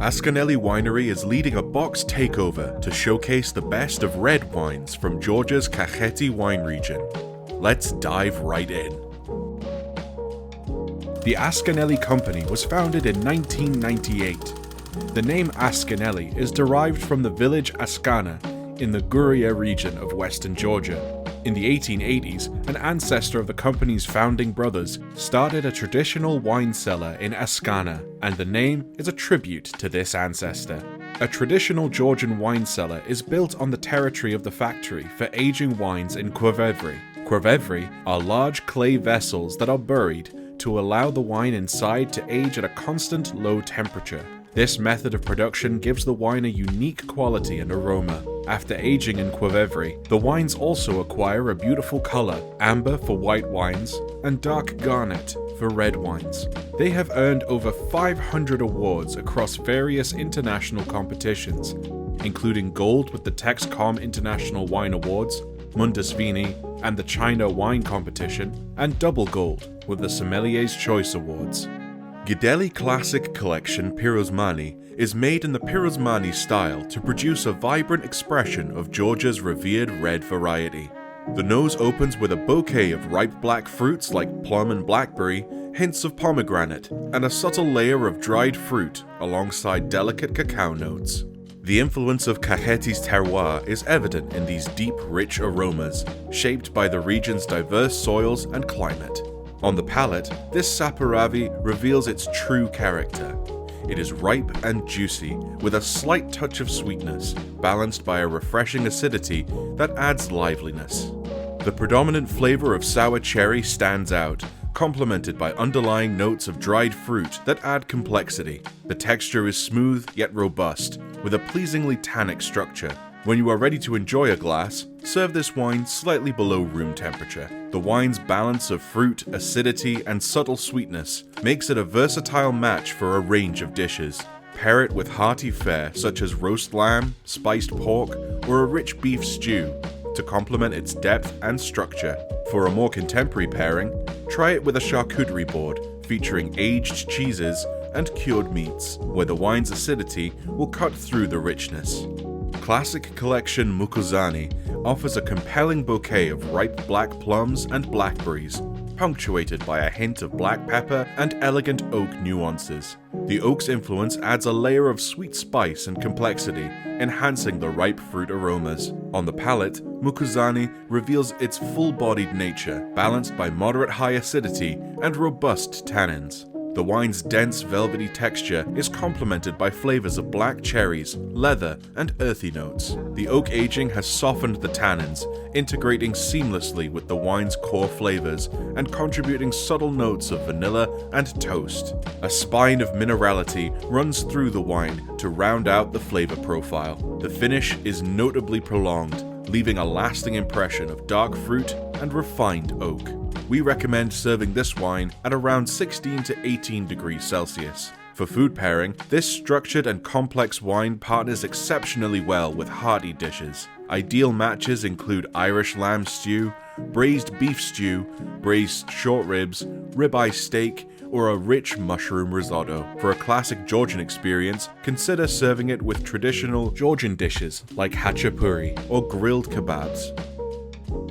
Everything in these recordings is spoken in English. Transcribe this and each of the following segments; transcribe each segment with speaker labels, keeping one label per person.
Speaker 1: Askaneli Winery is leading a box takeover to showcase the best of red wines from Georgia's Kakheti wine region. Let's dive right in. The Askaneli Company was founded in 1998. The name Askaneli is derived from the village Askana in the Guria region of western Georgia. In the 1880s, an ancestor of the company's founding brothers started a traditional wine cellar in Askana, and the name is a tribute to this ancestor. A traditional Georgian wine cellar is built on the territory of the factory for aging wines in Kakheti. Kakheti are large clay vessels that are buried to allow the wine inside to age at a constant low temperature. This method of production gives the wine a unique quality and aroma. After aging in Kakheti, the wines also acquire a beautiful color, amber for white wines and dark garnet for red wines. They have earned over 500 awards across various international competitions, including gold with the Texcom International Wine Awards, Mundus Vini, and the China Wine Competition, and double gold with the Sommelier's Choice Awards. Gideli Classic Collection Pirosmani is made in the Pirosmani style to produce a vibrant expression of Georgia's revered red variety. The nose opens with a bouquet of ripe black fruits like plum and blackberry, hints of pomegranate, and a subtle layer of dried fruit alongside delicate cacao notes. The influence of Kakheti's terroir is evident in these deep, rich aromas, shaped by the region's diverse soils and climate. On the palate, this saperavi reveals its true character. It is ripe and juicy, with a slight touch of sweetness, balanced by a refreshing acidity that adds liveliness. The predominant flavor of sour cherry stands out, complemented by underlying notes of dried fruit that add complexity. The texture is smooth yet robust, with a pleasingly tannic structure. When you are ready to enjoy a glass, serve this wine slightly below room temperature. The wine's balance of fruit, acidity, and subtle sweetness makes it a versatile match for a range of dishes. Pair it with hearty fare such as roast lamb, spiced pork, or a rich beef stew to complement its depth and structure. For a more contemporary pairing, try it with a charcuterie board featuring aged cheeses and cured meats, where the wine's acidity will cut through the richness. Classic Collection Mukuzani offers a compelling bouquet of ripe black plums and blackberries, punctuated by a hint of black pepper and elegant oak nuances. The oak's influence adds a layer of sweet spice and complexity, enhancing the ripe fruit aromas. On the palate, Mukuzani reveals its full-bodied nature, balanced by moderate high acidity and robust tannins. The wine's dense, velvety texture is complemented by flavors of black cherries, leather, and earthy notes. The oak aging has softened the tannins, integrating seamlessly with the wine's core flavors and contributing subtle notes of vanilla and toast. A spine of minerality runs through the wine to round out the flavor profile. The finish is notably prolonged, leaving a lasting impression of dark fruit and refined oak. We recommend serving this wine at around 16 to 18 degrees Celsius. For food pairing, this structured and complex wine partners exceptionally well with hearty dishes. Ideal matches include Irish lamb stew, braised beef stew, braised short ribs, ribeye steak, or a rich mushroom risotto. For a classic Georgian experience, consider serving it with traditional Georgian dishes like hachapuri or grilled kebabs.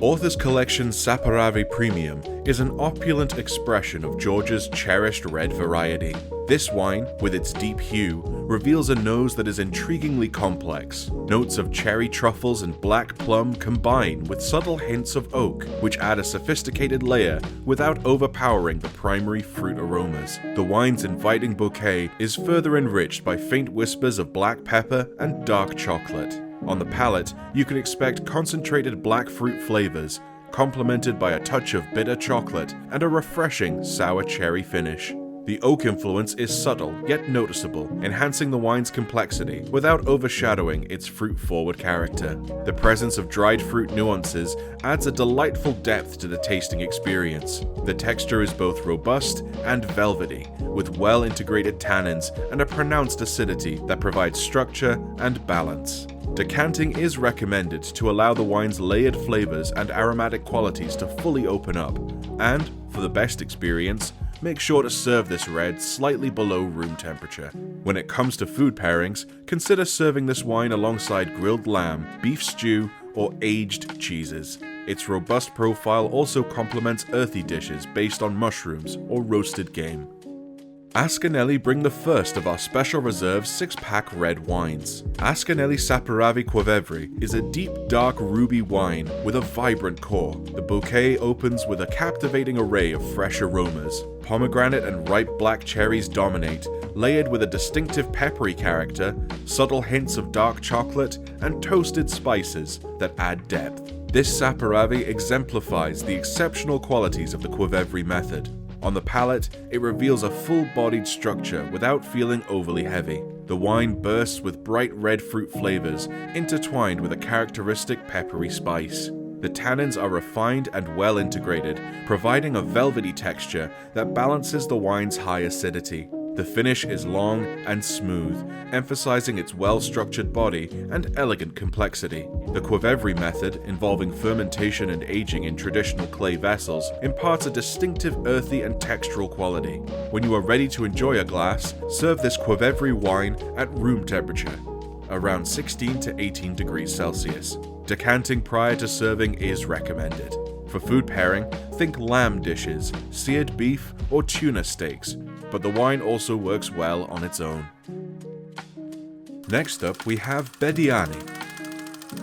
Speaker 1: Author's Collection Saperavi Premium is an opulent expression of Georgia's cherished red variety. This wine, with its deep hue, reveals a nose that is intriguingly complex. Notes of cherry truffles and black plum combine with subtle hints of oak, which add a sophisticated layer without overpowering the primary fruit aromas. The wine's inviting bouquet is further enriched by faint whispers of black pepper and dark chocolate. On the palate, you can expect concentrated black fruit flavors, complemented by a touch of bitter chocolate and a refreshing sour cherry finish. The oak influence is subtle yet noticeable, enhancing the wine's complexity without overshadowing its fruit-forward character. The presence of dried fruit nuances adds a delightful depth to the tasting experience. The texture is both robust and velvety, with well-integrated tannins and a pronounced acidity that provides structure and balance. Decanting is recommended to allow the wine's layered flavors and aromatic qualities to fully open up, and, for the best experience, make sure to serve this red slightly below room temperature. When it comes to food pairings, consider serving this wine alongside grilled lamb, beef stew, or aged cheeses. Its robust profile also complements earthy dishes based on mushrooms or roasted game. Askaneli bring the first of our special reserve 6-pack red wines. Askaneli Saperavi Quevevri is a deep dark ruby wine with a vibrant core. The bouquet opens with a captivating array of fresh aromas. Pomegranate and ripe black cherries dominate, layered with a distinctive peppery character, subtle hints of dark chocolate, and toasted spices that add depth. This Saperavi exemplifies the exceptional qualities of the Quevevri method. On the palate, it reveals a full-bodied structure without feeling overly heavy. The wine bursts with bright red fruit flavors, intertwined with a characteristic peppery spice. The tannins are refined and well integrated, providing a velvety texture that balances the wine's high acidity. The finish is long and smooth, emphasizing its well-structured body and elegant complexity. The Quevevri method, involving fermentation and aging in traditional clay vessels, imparts a distinctive earthy and textural quality. When you are ready to enjoy a glass, serve this Quevevri wine at room temperature, around 16 to 18 degrees Celsius. Decanting prior to serving is recommended. For food pairing, think lamb dishes, seared beef, or tuna steaks, but the wine also works well on its own. Next up, we have Bediani.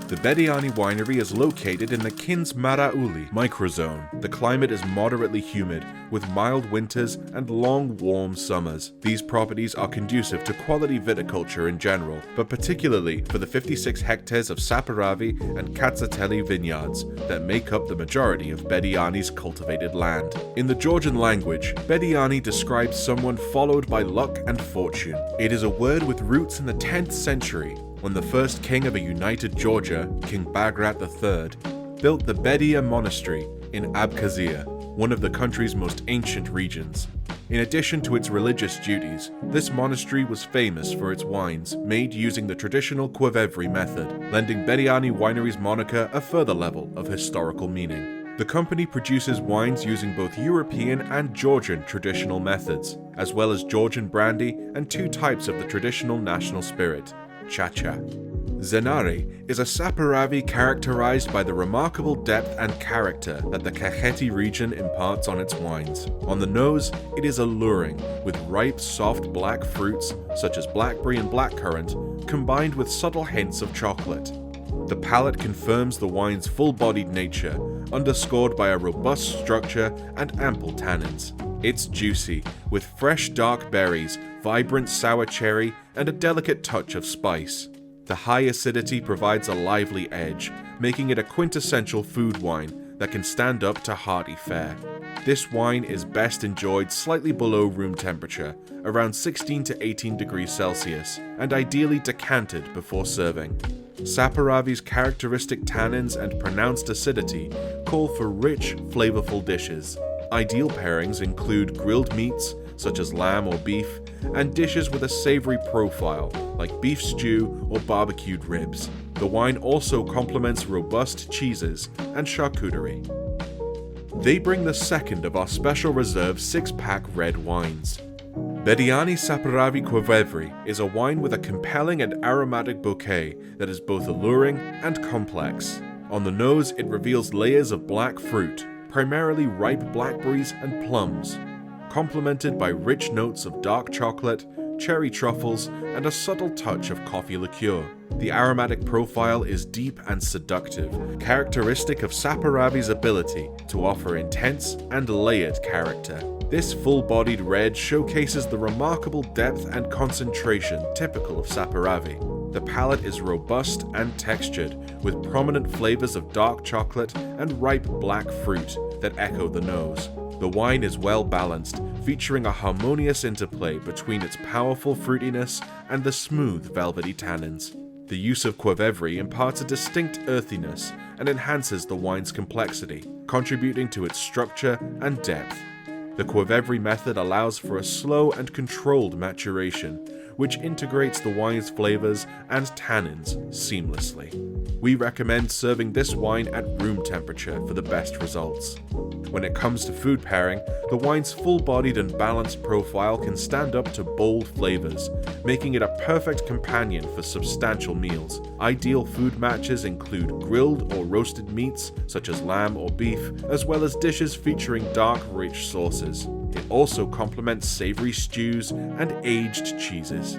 Speaker 1: The Bediani Winery is located in the Kins Marauli microzone. The climate is moderately humid, with mild winters and long, warm summers. These properties are conducive to quality viticulture in general, but particularly for the 56 hectares of Saperavi and Kakheti vineyards that make up the majority of Bediani's cultivated land. In the Georgian language, Bediani describes someone followed by luck and fortune. It is a word with roots in the 10th century, when the first king of a united Georgia, King Bagrat III, built the Bedia Monastery in Abkhazia, one of the country's most ancient regions. In addition to its religious duties, this monastery was famous for its wines, made using the traditional Quevevri method, lending Bediani Winery's moniker a further level of historical meaning. The company produces wines using both European and Georgian traditional methods, as well as Georgian brandy and 2 types of the traditional national spirit, Chacha. Zenari is a Saperavi characterized by the remarkable depth and character that the Kakheti region imparts on its wines. On the nose, it is alluring, with ripe, soft black fruits such as blackberry and blackcurrant, combined with subtle hints of chocolate. The palate confirms the wine's full-bodied nature, underscored by a robust structure and ample tannins. It's juicy, with fresh dark berries, vibrant sour cherry, and a delicate touch of spice. The high acidity provides a lively edge, making it a quintessential food wine that can stand up to hearty fare. This wine is best enjoyed slightly below room temperature, around 16 to 18 degrees Celsius, and ideally decanted before serving. Saperavi's characteristic tannins and pronounced acidity call for rich, flavorful dishes. Ideal pairings include grilled meats, such as lamb or beef, and dishes with a savory profile, like beef stew or barbecued ribs. The wine also complements robust cheeses and charcuterie. They bring the second of our special reserve 6-pack red wines. Bediani Saperavi Quevevri is a wine with a compelling and aromatic bouquet that is both alluring and complex. On the nose, it reveals layers of black fruit, primarily ripe blackberries and plums, complemented by rich notes of dark chocolate, cherry truffles, and a subtle touch of coffee liqueur. The aromatic profile is deep and seductive, characteristic of Saperavi's ability to offer intense and layered character. This full-bodied red showcases the remarkable depth and concentration typical of Saperavi. The palate is robust and textured, with prominent flavors of dark chocolate and ripe black fruit that echo the nose. The wine is well balanced, featuring a harmonious interplay between its powerful fruitiness and the smooth, velvety tannins. The use of Quevevri imparts a distinct earthiness and enhances the wine's complexity, contributing to its structure and depth. The Quevevri method allows for a slow and controlled maturation, which integrates the wine's flavors and tannins seamlessly. We recommend serving this wine at room temperature for the best results. When it comes to food pairing, the wine's full-bodied and balanced profile can stand up to bold flavors, making it a perfect companion for substantial meals. Ideal food matches include grilled or roasted meats such as lamb or beef, as well as dishes featuring dark, rich sauces. It also complements savory stews and aged cheeses.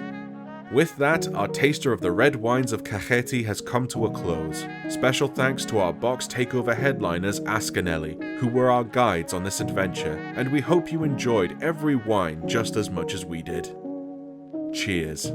Speaker 1: With that, our taster of the red wines of Kakheti has come to a close. Special thanks to our box takeover headliners Askaneli, who were our guides on this adventure, and we hope you enjoyed every wine just as much as we did. Cheers.